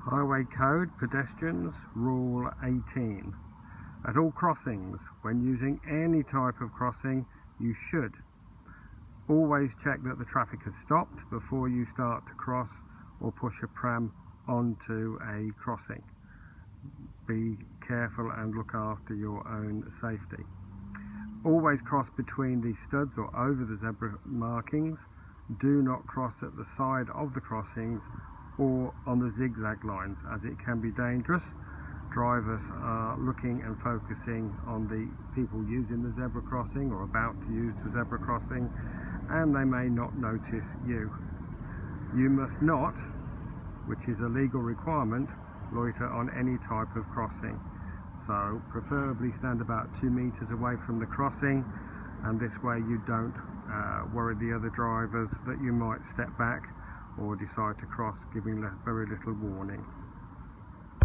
Highway Code Pedestrians Rule 18. At all crossings, when using any type of crossing, you should always check that the traffic has stopped before you start to cross or push a pram onto a crossing. Be careful and look after your own safety. Always cross between the studs or over the zebra markings. Do not cross at the side of the crossings or on the zigzag lines, as it can be dangerous. Drivers are looking and focusing on the people using the zebra crossing or about to use the zebra crossing, and they may not notice you. You must not, which is a legal requirement, loiter on any type of crossing. So preferably stand about 2 meters away from the crossing, and this way you don't worry the other drivers that you might step back or decide to cross, giving very little warning.